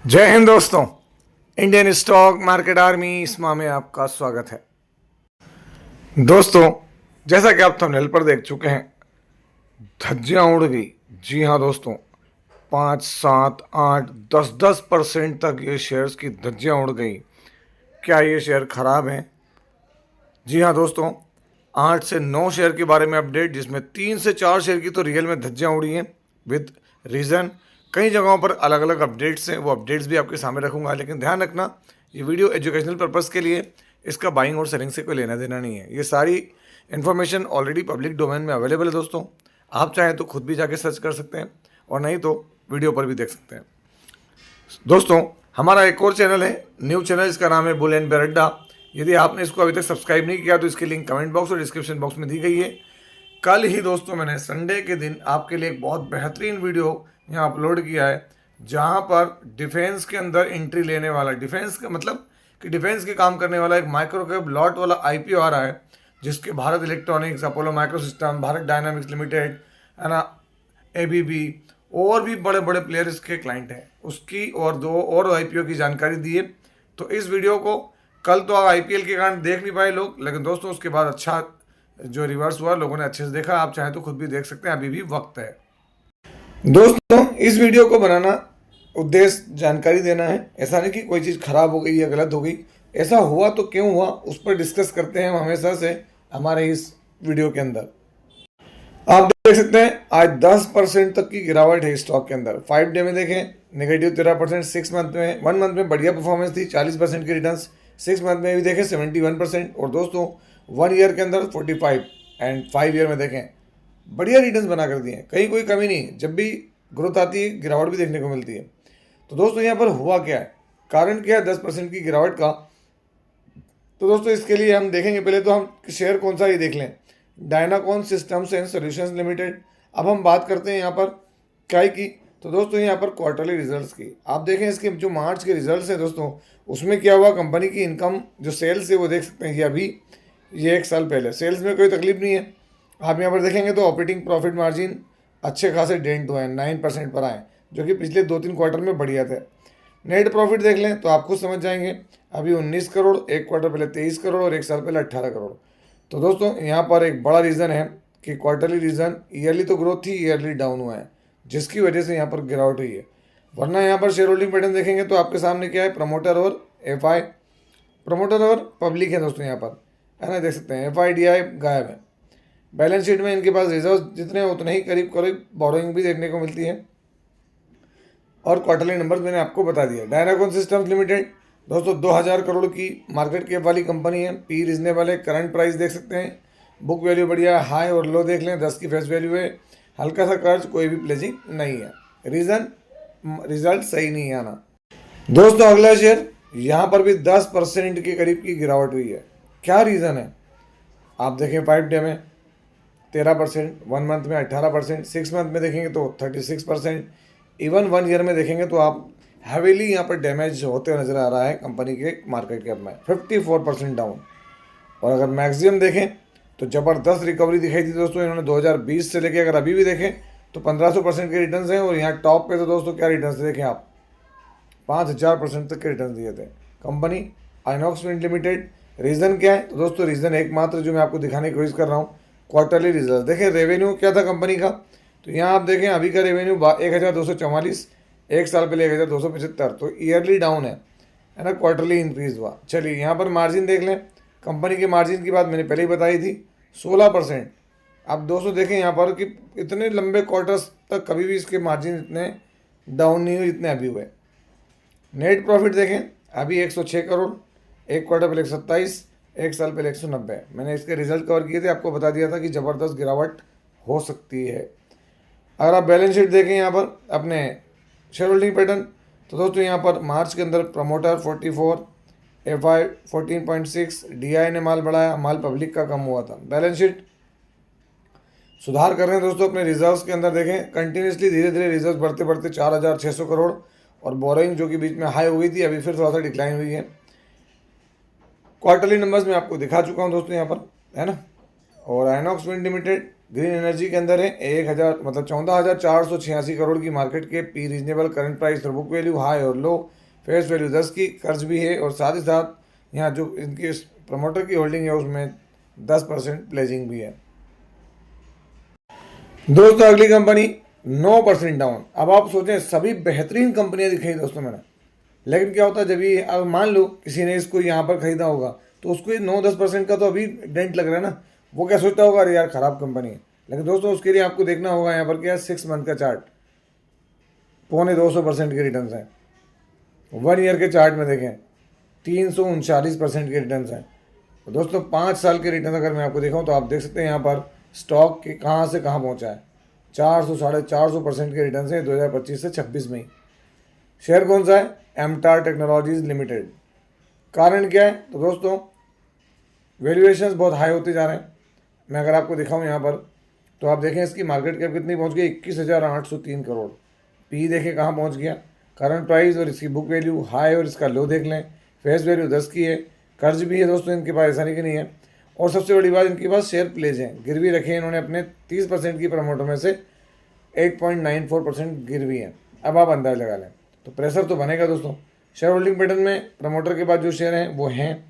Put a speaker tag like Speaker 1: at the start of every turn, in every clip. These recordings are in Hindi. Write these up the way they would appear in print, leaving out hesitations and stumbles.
Speaker 1: जय हिंद दोस्तों। इंडियन स्टॉक मार्केट आर्मी इसमा में आपका स्वागत है। दोस्तों, जैसा कि आप थंबनेल पर देख चुके हैं, धज्जियां उड़ गई। जी हाँ दोस्तों, 5, 7, 8, 10% तक ये शेयर्स की धज्जियां उड़ गई। क्या ये शेयर खराब हैं? जी हाँ दोस्तों, 8 से 9 शेयर के बारे में अपडेट, जिसमें 3 से 4 शेयर की तो रियल में धज्जियां उड़ी हैं विद रीज़न। कई जगहों पर अलग अलग अपडेट्स हैं, वो अपडेट्स भी आपके सामने रखूंगा। लेकिन ध्यान रखना, ये वीडियो एजुकेशनल पर्पज़ के लिए, इसका बाइंग और सेलिंग से कोई लेना देना नहीं है। ये सारी इन्फॉर्मेशन ऑलरेडी पब्लिक डोमेन में अवेलेबल है दोस्तों। आप चाहें तो खुद भी जाके सर्च कर सकते हैं, और नहीं तो वीडियो पर भी देख सकते हैं। दोस्तों, हमारा एक और चैनल है, न्यू चैनल, इसका नाम है बुल एंड बेयर अड्डा। यदि आपने इसको अभी तक सब्सक्राइब नहीं किया तो इसकी लिंक कमेंट बॉक्स और डिस्क्रिप्शन बॉक्स में दी गई है। कल ही दोस्तों मैंने संडे के दिन आपके लिए एक बहुत बेहतरीन वीडियो यहाँ अपलोड किया है, जहाँ पर डिफेंस के अंदर एंट्री लेने वाला, डिफेंस का मतलब कि डिफेंस के काम करने वाला एक माइक्रो कैप लॉट वाला आईपीओ आ रहा है, जिसके Bharat electronics, Apollo micro system, Bharat dynamics limited, है ना, एबीबी और भी बड़े बड़े प्लेयर इसके क्लाइंट हैं, उसकी और 2 और आईपीओ की जानकारी दी है। तो इस वीडियो को कल तो आईपीएल के कारण देख नहीं पाए लोग, लेकिन दोस्तों उसके बाद अच्छा जो रिवर्स हुआ, लोगों ने अच्छे से देखा। आप चाहें तो खुद भी देख सकते हैं, अभी भी वक्त है। दोस्तों, इस वीडियो को बनाना उद्देश्य जानकारी देना है, ऐसा नहीं कि कोई चीज़ खराब हो गई या गलत हो गई। ऐसा हुआ तो क्यों हुआ, उस पर डिस्कस करते हैं हम हमेशा से हमारे इस वीडियो के अंदर। आप देख सकते हैं आज 10% तक की गिरावट है स्टॉक के अंदर। 5 डे में देखें नेगेटिव 13%, 6 मंथ में, 1 मंथ में बढ़िया परफॉर्मेंस थी, 40% की रिटर्न्स, 6 मंथ में भी देखें 71%, और दोस्तों 1 ईयर के अंदर 45, एंड 5 ईयर में देखें बढ़िया रिटर्न्स बना कर दिए। कहीं कोई कमी नहीं, जब भी ग्रोथ आती है गिरावट भी देखने को मिलती है। तो दोस्तों यहाँ पर हुआ क्या है, कारण क्या है 10% की गिरावट का? तो दोस्तों इसके लिए हम देखेंगे, पहले तो हम शेयर कौन सा ये देख लें, डायनाकॉन सिस्टम्स एंड सॉल्यूशंस लिमिटेड। अब हम बात करते हैं यहाँ पर क्या की, तो दोस्तों यहाँ पर क्वार्टरली रिजल्ट्स की। आप देखें इसके जो मार्च के रिजल्ट्स हैं दोस्तों, उसमें क्या हुआ, कंपनी की इनकम जो सेल्स है वो देख सकते हैं कि अभी ये 1 साल पहले सेल्स में कोई तकलीफ नहीं है। आप यहाँ पर देखेंगे तो ऑपरेटिंग प्रॉफिट मार्जिन अच्छे खासे डेंट हुए हैं, 9% पर आए, जो कि पिछले 2-3 क्वार्टर में बढ़िया थे। नेट प्रॉफिट देख लें तो आप खुद समझ जाएंगे, अभी 19 करोड़, 1 क्वार्टर पहले 23 करोड़ और 1 साल पहले 18 करोड़। तो दोस्तों यहाँ पर एक बड़ा रीज़न है कि क्वार्टरली रीज़न, ईयरली तो ग्रोथ थी, ईयरली डाउन हुआ है, जिसकी वजह से यहाँ पर गिरावट हुई है। वरना यहाँ पर शेयर होल्डिंग पैटर्न देखेंगे तो आपके सामने क्या है, प्रमोटर और एफआई, प्रमोटर और पब्लिक है दोस्तों यहाँ पर, है ना, देख सकते हैं एफआईडीआई गायब है। बैलेंस शीट में इनके पास रिजर्व जितने हैं उतने ही करीब करीब बोरोइंग भी देखने को मिलती है, और क्वार्टरली नंबर्स मैंने आपको बता दिया। डायनाकॉन सिस्टम्स लिमिटेड दोस्तों 2000 करोड़ की मार्केट कैप वाली कंपनी है, पी रिजनेबल है, करंट प्राइस देख सकते हैं, बुक वैल्यू बढ़िया, हाई और लो देख लें, 10 की फेस वैल्यू है, हल्का सा कर्ज, कोई भी प्लेजिंग नहीं है। रीज़न, रिजल्ट सही नहीं आना। दोस्तों अगला शेयर, यहाँ पर भी 10% के करीब की गिरावट हुई है। क्या रीज़न है, आप देखें 5 डे में 13%, 1 मंथ में 18%, 6 मंथ में देखेंगे तो 36%, इवन 1 ईयर में देखेंगे तो आप हैवीली यहाँ पर डैमेज होते हुए नजर आ रहा है कंपनी के मार्केट कैप में, 54% डाउन। और अगर मैक्सिमम देखें तो ज़बरदस्त रिकवरी दिखाई थी दोस्तों इन्होंने 2020 से लेके, अगर अभी भी देखें तो 1500% के रिटर्न्स हैं, और यहाँ टॉप पे तो दोस्तों क्या रिटर्न्स देखें आप, 5000% तक के रिटर्न दिए थे। Company INOX wind limited, reason क्या है, तो दोस्तों रीज़न एकमात्र जो मैं आपको दिखाने की कोशिश कर रहा हूँ, क्वार्टरली रिजल्ट देखें। रेवेन्यू क्या था कंपनी का, तो यहाँ आप देखें अभी का रेवेन्यू 1244, 1 साल पहले 1275, तो ईयरली डाउन है ना, क्वार्टरली इंक्रीज हुआ। चलिए यहाँ पर मार्जिन देख लें, कंपनी के मार्जिन की बात मैंने पहले ही बताई थी, 16%। आप दोस्तों देखें यहाँ पर कि इतने लंबे क्वार्टर्स तक कभी भी इसके मार्जिन इतने डाउन नहीं हुए जितने अभी हुए। नेट प्रॉफिट देखें अभी 106 करोड़, 1 क्वार्टर पहले 127, 1 साल पहले 190। मैंने इसके रिजल्ट कवर किए थे, आपको बता दिया था कि ज़बरदस्त गिरावट हो सकती है। अगर आप बैलेंस शीट देखें यहाँ पर अपने शेयर होल्डिंग पैटर्न, तो दोस्तों यहाँ पर मार्च के अंदर प्रमोटर 44, एफआई 14.6, डीआई ने माल बढ़ाया, माल पब्लिक का कम हुआ था। बैलेंस शीट सुधार कर रहे हैं दोस्तों अपने रिजर्व्स के अंदर, देखें कंटिन्यूसली धीरे धीरे रिजर्व बढ़ते बढ़ते 4600 करोड़, और बोरोइंग जो कि बीच में हाई हो गई थी अभी फिर थोड़ा सा डिक्लाइन हुई है। क्वार्टरली नंबर्स मैं आपको दिखा चुका हूँ दोस्तों यहाँ पर, है ना। और INOX wind limited green energy के अंदर है 1000 मतलब 14,486 करोड़ की मार्केट के, पी रीजनेबल, करंट प्राइस और बुक वैल्यू हाई और लो, फेस वैल्यू 10 की, कर्ज भी है और साथ ही साथ यहाँ जो इनके प्रमोटर की होल्डिंग है उसमें 10% प्लेजिंग भी है। दोस्तों अगली कंपनी 9% डाउन। अब आप सोचें सभी बेहतरीन कंपनियां दिखाई दोस्तों मैंने, लेकिन क्या होता है जब ये अब मान लो किसी ने इसको यहाँ पर खरीदा होगा तो उसको ये 9-10% का तो अभी डेंट लग रहा है ना, वो क्या सोचता होगा अरे यार खराब कंपनी है। लेकिन दोस्तों उसके लिए आपको देखना होगा यहाँ पर क्या 6 मंथ का चार्ट, 250% के रिटर्न हैं। 1 ईयर के चार्ट में देखें 339% के रिटर्न हैं। तो दोस्तों 5 साल के रिटर्न अगर मैं आपको दिखाऊं तो आप देख सकते हैं यहाँ पर स्टॉक के कहाँ से कहाँ पहुँचा है, 400-450% के रिटर्न है 2025 से 26 में ही। शेयर कौन सा है? एमटार टेक्नोलॉजीज लिमिटेड। कारण क्या है? तो दोस्तों वैल्यूएशंस बहुत हाई होते जा रहे हैं। मैं अगर आपको दिखाऊं यहाँ पर तो आप देखें इसकी मार्केट कैप कितनी पहुँच गई, 21,803 करोड़। पी देखें कहाँ पहुँच गया, करंट प्राइस और इसकी बुक वैल्यू हाई और इसका लो देख लें, फेस वैल्यू 10 की है, कर्ज भी है दोस्तों इनके पास, ऐसा नहीं कि नहीं है। और सबसे बड़ी बात इनके पास शेयर प्लेज हैं, गिरवी रखे हैं इन्होंने अपने 30% की प्रमोटर में से 8.94% गिरवी है। अब आप अंदाज लगा लें, तो प्रेशर तो बनेगा दोस्तों। शेयर होल्डिंग पैटर्न में प्रमोटर के पास जो शेयर हैं वो हैं,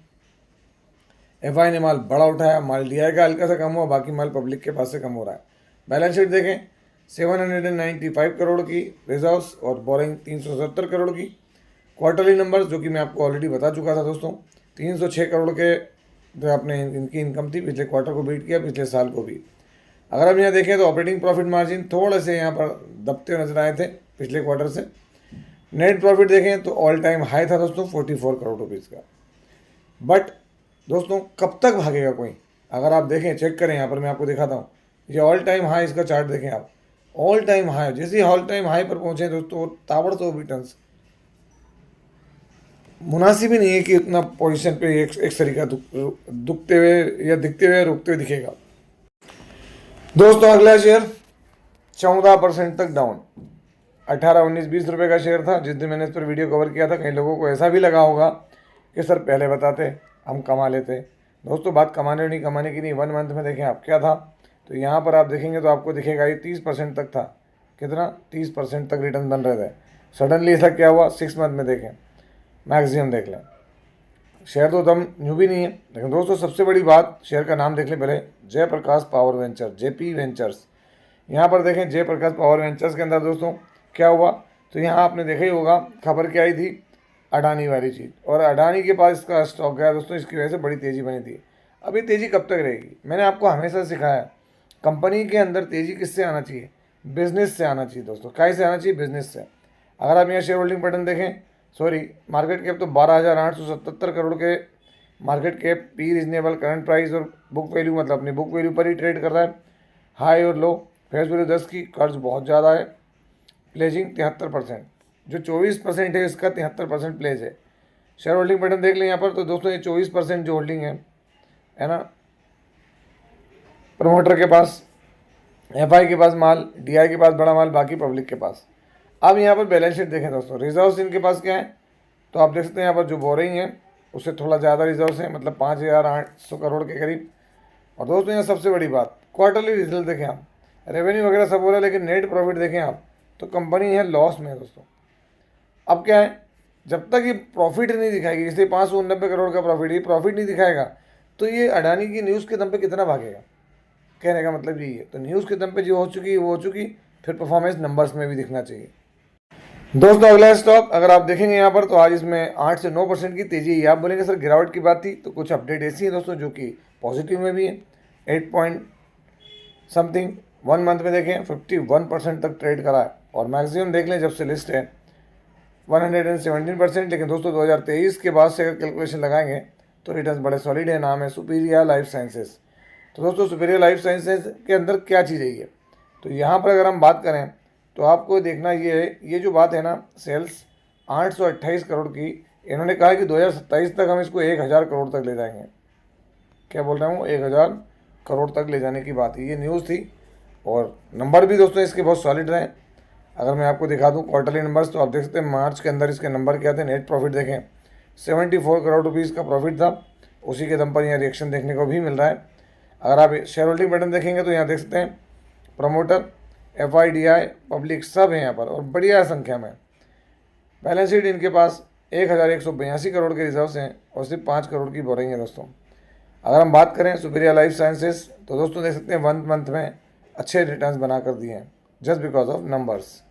Speaker 1: एफआई ने माल बड़ा उठाया, माल डीआई का हल्का सा कम हुआ, बाकी माल पब्लिक के पास से कम हो रहा है। बैलेंस शीट देखें 795 करोड़ की रिजर्व्स और बोरिंग 370 करोड़ की। क्वार्टरली नंबर्स जो कि मैं आपको ऑलरेडी बता चुका था दोस्तों, 306 करोड़ के जो आपने इनकी इनकम थी, पिछले क्वार्टर को बीट किया, पिछले साल को भी। अगर हम यहाँ देखें तो ऑपरेटिंग प्रॉफिट मार्जिन थोड़े से यहाँ पर दबते हुए नजर आए थे पिछले क्वार्टर से। नेट प्रॉफिट देखें तो ऑल टाइम हाई था दोस्तों 44 करोड़ रुपीज़ का। बट दोस्तों कब तक भागेगा कोई? अगर आप देखें, चेक करें, यहाँ पर मैं आपको दिखाता हूँ, ये ऑल टाइम हाई, इसका चार्ट देखें आप, ऑल टाइम हाई, जैसे ऑल टाइम हाई पर पहुंचे दोस्तों ताबड़तोड़ रिटर्न्स। मुनासिब ही नहीं है कि इतना पोजीशन पे एक तरीका दुखते हुए या दिखते हुए रुकते हुए दिखेगा। दोस्तों अगला शेयर 14% तक डाउन, 18, 19, 20 रुपये का शेयर था जिस दिन मैंने इस पर वीडियो कवर किया था। कई लोगों को ऐसा भी लगा होगा कि सर पहले बताते हम कमा लेते। दोस्तों बात कमाने और नहीं कमाने की नहीं, 1 मंथ में देखें आप क्या था, तो यहाँ पर आप देखेंगे तो आपको दिखेगा ये 30% तक था। कितना? 30% तक रिटर्न बन रहे थे। सडनली ऐसा क्या हुआ? 6 मंथ में देखें, मैक्सिमम देख लें। शेयर तो दम न्यू भी नहीं है, लेकिन दोस्तों सबसे बड़ी बात शेयर का नाम देख लें पहले, Jaiprakash power venture, JP ventures. यहाँ पर देखें जयप्रकाश पावर वेंचर्स के अंदर दोस्तों क्या हुआ, तो यहाँ आपने देखा ही होगा खबर क्या आई थी, अडानी वाली चीज़, और अडानी के पास इसका स्टॉक गया दोस्तों, इसकी वजह से बड़ी तेज़ी बनी थी। अब ये तेज़ी कब तक रहेगी? मैंने आपको हमेशा सिखाया कंपनी के अंदर तेज़ी किससे आना चाहिए? बिजनेस से आना चाहिए दोस्तों। काय से आना चाहिए? बिजनेस से। अगर आप यहाँ शेयर होल्डिंग पैटर्न देखें, सॉरी मार्केट कैप तो 12,877 करोड़ के market cap, P reasonable, current price और बुक वैल्यू मतलब अपनी बुक वैल्यू पर ही ट्रेड कर रहा है, हाई और लो, फेस वैल्यू 10 की, कर्ज बहुत ज़्यादा है, प्लेजिंग 73%, जो 24% है इसका 73% प्लेज है। शेयर होल्डिंग पैटर्न देख लें यहाँ पर, तो दोस्तों ये 24% जो होल्डिंग है ना, प्रमोटर के पास, एफआई के पास माल, डीआई के पास बड़ा माल, बाकी पब्लिक के पास। अब यहाँ पर बैलेंस शीट देखें दोस्तों, रिजर्व्स इनके पास क्या है, तो आप देख सकते हैं यहाँ पर जो बोरिंग है उससे थोड़ा ज़्यादा रिजर्व्स हैं, मतलब 5,800 करोड़ के करीब। और दोस्तों यहाँ सबसे बड़ी बात, क्वार्टरली रिजल्ट देखें आप, रेवेन्यू वगैरह सब हो रहा है, लेकिन नेट प्रॉफिट देखें आप तो कंपनी है लॉस में है दोस्तों। अब क्या है, जब तक ये प्रॉफिट नहीं दिखाएगी, जैसे 590 करोड़ का प्रॉफिट, ये प्रॉफिट नहीं दिखाएगा तो ये अडानी की न्यूज़ के दम पे कितना भागेगा? कहने का मतलब यही है। तो न्यूज़ के दम पे जो हो चुकी वो हो चुकी, फिर परफॉर्मेंस नंबर्स में भी दिखना चाहिए। दोस्तों अगला स्टॉक अगर आप देखेंगे यहाँ पर, तो आज इसमें 8 से 9% की तेजी है। आप बोलेंगे सर गिरावट की बात थी, तो कुछ अपडेट ऐसी है दोस्तों जो कि पॉजिटिव में भी है। 8 पॉइंट समथिंग 1 मंथ में देखें 51% तक ट्रेड करा है, और मैक्सिमम देख लें जब से लिस्ट है 117%। लेकिन दोस्तों 2023 के बाद से अगर कैलकुलेशन लगाएंगे तो रिटर्न बड़े सॉलिड है। नाम है सुपीरियर लाइफ साइंसेज। तो दोस्तों सुपीरियर लाइफ साइंसेज के अंदर क्या चीज़ है ये, तो यहाँ पर अगर हम बात करें तो आपको देखना ये है, ये जो बात है ना, सेल्स 828 करोड़ की, इन्होंने कहा कि 2027 तक हम इसको 1,000 करोड़ तक ले जाएंगे। क्या बोल रहा हूँ, 1,000 करोड़ तक ले जाने की बात है, ये न्यूज़ थी। और नंबर भी दोस्तों इसके बहुत सॉलिड रहे। अगर मैं आपको दिखा दूँ क्वार्टरली नंबर्स, तो आप देख सकते हैं मार्च के अंदर इसके नंबर क्या थे। नेट प्रॉफिट देखें 74 करोड़ रुपीज़ का प्रॉफिट था, उसी के दम पर यहाँ रिएक्शन देखने को भी मिल रहा है। अगर आप शेयर होल्डिंग पैटर्न देखेंगे तो यहाँ देख सकते हैं प्रमोटर, FIDI, पब्लिक सब है यहाँ पर और बढ़िया संख्या में। बैलेंस शीट इनके पास 1182 करोड़ के रिजर्व्स हैं और सिर्फ 5 करोड़ की बोरिंग है दोस्तों। अगर हम बात करें सुपीरियर लाइफ साइंसेस तो दोस्तों देख सकते हैं 1 मंथ में अच्छे रिटर्न्स बना कर दिए हैं जस्ट बिकॉज ऑफ नंबर्स।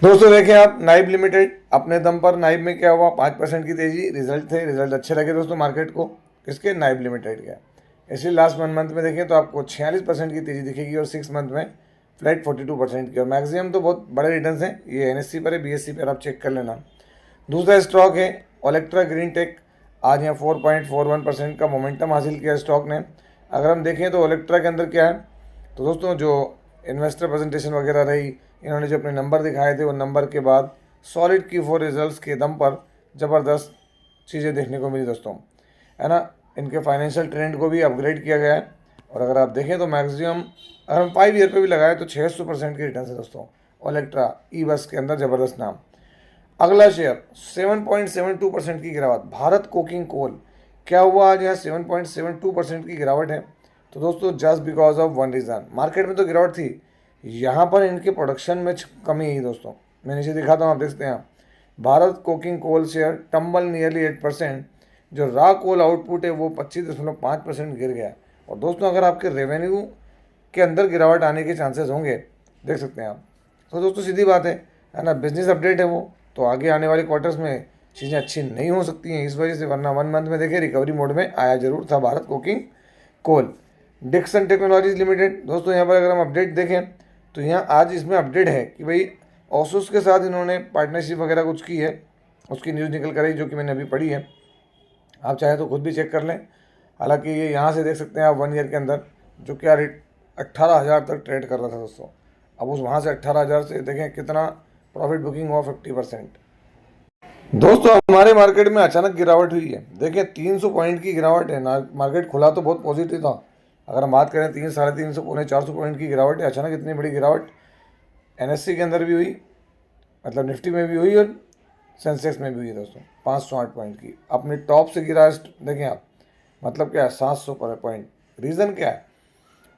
Speaker 1: दोस्तों देखें आप नाइब लिमिटेड अपने दम पर, नाइब में क्या हुआ 5% की तेजी, रिजल्ट थे, रिजल्ट अच्छे लगे दोस्तों मार्केट को, किसके, नाइब लिमिटेड के। इसलिए लास्ट 1 मंथ में देखें तो आपको 46% की तेजी दिखेगी और 6 मंथ में फ्लैट 42% की, और मैक्सिमम तो बहुत बड़े रिटर्न्स हैं। ये NSE पर है, BSE पर आप चेक कर लेना। दूसरा स्टॉक है ओलेक्ट्रा ग्रीन टेक, आज यहाँ 4.41% का मोमेंटम हासिल किया स्टॉक ने। अगर हम देखें तो ओलेक्ट्रा के अंदर क्या है, तो दोस्तों जो इन्वेस्टर प्रेजेंटेशन वगैरह रही, इन्होंने जो अपने नंबर दिखाए थे वो नंबर के बाद सॉलिड Q4 रिजल्ट्स के दम पर ज़बरदस्त चीज़ें देखने को मिली दोस्तों, है ना। इनके फाइनेंशियल ट्रेंड को भी अपग्रेड किया गया है और अगर आप देखें तो मैक्सिमम अगर हम 5 ईयर पे भी लगाए तो 600% की रिटर्न है दोस्तों। ओलेक्ट्रा ई बस के अंदर ज़बरदस्त नाम। अगला शेयर 7.72% की गिरावट, भारत कोकिंग कोल। क्या हुआ आज यहाँ 7.72% की गिरावट है, तो दोस्तों just because of one reason. Market में तो गिरावट थी, यहाँ पर इनके प्रोडक्शन में कमी है दोस्तों। मैं नीचे दिखाता हूँ, आप देख सकते हैं Bharat coking coal share tumble nearly 8%, जो रॉ कोल आउटपुट है वो 25.5% गिर गया। और दोस्तों अगर आपके रेवेन्यू के अंदर गिरावट आने के चांसेस होंगे, देख सकते हैं आप, तो दोस्तों सीधी बात है ना, बिजनेस अपडेट है वो, तो आगे आने वाले क्वार्टर्स में चीज़ें अच्छी नहीं हो सकती हैं इस वजह से, वरना 1 मंथ में देखिए रिकवरी मोड में आया जरूर था Bharat coking coal. Dixon technologies limited, दोस्तों यहाँ पर अगर हम अपडेट देखें तो यहाँ आज इसमें अपडेट है कि भाई ओसुस के साथ इन्होंने पार्टनरशिप वगैरह कुछ की है, उसकी न्यूज़ निकल कर आई जो कि मैंने अभी पढ़ी है, आप चाहे तो खुद भी चेक कर लें। हालांकि ये यहाँ से देख सकते हैं आप 1 ईयर के अंदर जो क्या रेट 18,000 तक ट्रेड कर रहा था दोस्तों, अब उस वहाँ से 18,000 से देखें कितना प्रॉफिट बुकिंग हुआ, 50%। दोस्तों हमारे मार्केट में अचानक गिरावट हुई है, देखें 300 पॉइंट की गिरावट है ना। मार्केट खुला तो बहुत पॉजिटिव था, अगर हम बात करें 300, 350, पौने 400 पॉइंट की गिरावट है। अचानक इतनी बड़ी गिरावट NSE के अंदर भी हुई, मतलब निफ्टी में भी हुई और सेंसेक्स में भी हुई दोस्तों। 508 पॉइंट की अपने टॉप से गिरा, देखें आप, मतलब क्या है 700 पॉइंट। रीज़न क्या है,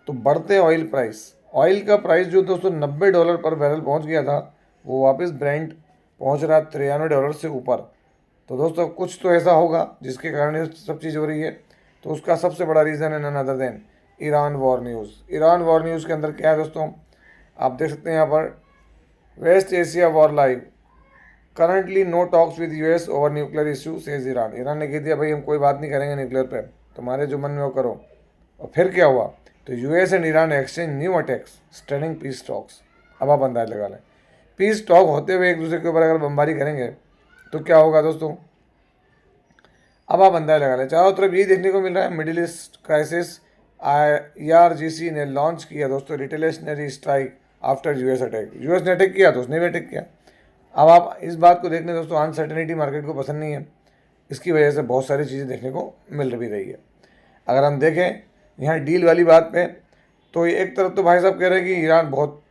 Speaker 1: तो बढ़ते ऑयल प्राइस, ऑयल का प्राइस जो दोस्तों $90 पर बैरल पहुंच गया था, वो वापस ब्रेंट पहुंच रहा $93 से ऊपर। तो दोस्तों कुछ तो ऐसा होगा जिसके कारण ये सब चीज़ हो रही है, तो उसका सबसे बड़ा रीज़न है none other than Iran war news. Iran war news के अंदर क्या है दोस्तों, आप देख सकते हैं यहाँ पर, west Asia war live, currently no talks with US over nuclear issue says Iran. Iran ने कह दिया भाई हम कोई बात नहीं करेंगे न्यूक्लियर पे, तुम्हारे जो मन में वो करो। और फिर क्या हुआ, तो US and Iran exchange new attacks stunning peace talks. अब आप अंदाज लगा लें, पीस टॉक होते हुए एक दूसरे के ऊपर अगर बमबारी करेंगे तो क्या होगा दोस्तों, अब आप अंदाज लगा लें। चारों तरफ यही देखने को मिल रहा है, मिडिल ईस्ट क्राइसिस। IRGC ने लॉन्च किया दोस्तों retaliatory strike after US attack. US ने अटैक किया तो उसने भी अटैक किया। अब आप इस बात को देखने दोस्तों, अनसर्टेनिटी मार्केट को पसंद नहीं है, इसकी वजह से बहुत सारी चीज़ें देखने को मिल भी रही है। अगर हम देखें यहाँ डील वाली बात पे, तो एक तरफ तो भाई साहब कह रहे हैं कि ईरान बहुत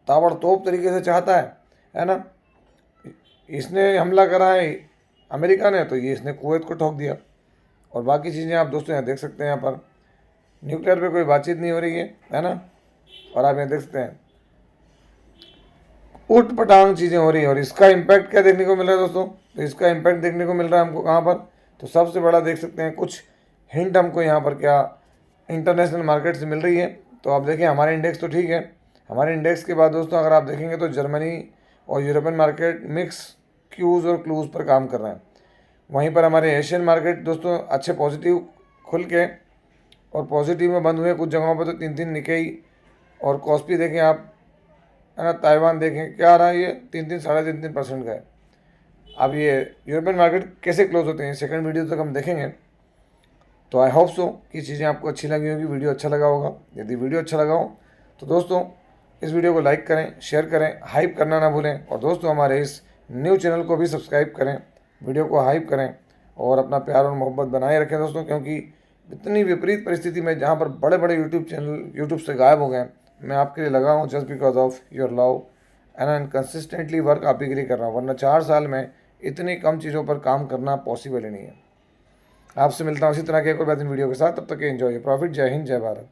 Speaker 1: ताबड़तोड़ तरीके से चाहता है ना, इसने हमला करा है अमेरिका ने, तो ये इसने कुवैत को ठोक दिया। और बाकी चीज़ें आप दोस्तों यहाँ देख सकते हैं, यहाँ पर न्यूक्लियर पे कोई बातचीत नहीं हो रही है ना। और आप यहाँ देख सकते हैं उठ पटांग चीज़ें हो रही है, और इसका इम्पैक्ट क्या देखने को मिल रहा है दोस्तों, तो इसका इम्पैक्ट देखने को मिल रहा है हमको कहाँ पर, तो सबसे बड़ा देख सकते हैं कुछ हिंट हमको यहाँ पर क्या इंटरनेशनल मार्केट से मिल रही है। तो आप देखें हमारे इंडेक्स तो ठीक है, हमारे इंडेक्स के बाद दोस्तों अगर आप देखेंगे तो जर्मनी और यूरोपियन मार्केट मिक्स क्यूज़ और क्लूज़ पर काम कर रहे हैं। वहीं पर हमारे एशियन मार्केट दोस्तों अच्छे पॉजिटिव खुल के और पॉजिटिव में बंद हुए, कुछ जगहों पर तो 3 निकेई और कॉस्पी देखें आप, है ना। ताइवान देखें क्या आ रहा है, ये 3 साढ़े 3% का है। अब ये यूरोपियन मार्केट कैसे क्लोज होते हैं सेकंड वीडियो तक हम देखेंगे। तो आई होप सो कि चीज़ें आपको अच्छी लगी होगी, वीडियो अच्छा लगा होगा। यदि वीडियो अच्छा लगा हो तो दोस्तों इस वीडियो को लाइक करें, शेयर करें, हाइप करना ना भूलें, और दोस्तों हमारे इस न्यू चैनल को भी सब्सक्राइब करें, वीडियो को हाइप करें और अपना प्यार और मोहब्बत बनाए रखें दोस्तों, क्योंकि इतनी विपरीत परिस्थिति में जहाँ पर बड़े बड़े यूट्यूब से गायब हो गए, मैं आपके लिए लगा हूँ just because of your love and consistently work आप ही के लिए कर रहा हूँ, वरना 4 साल में इतनी कम चीज़ों पर काम करना पॉसिबल ही नहीं है। आपसे मिलता हूँ इसी तरह के एक और बेहतरीन वीडियो के साथ। तब तक एंजॉय प्रॉफिट। जय हिंद, जय भारत।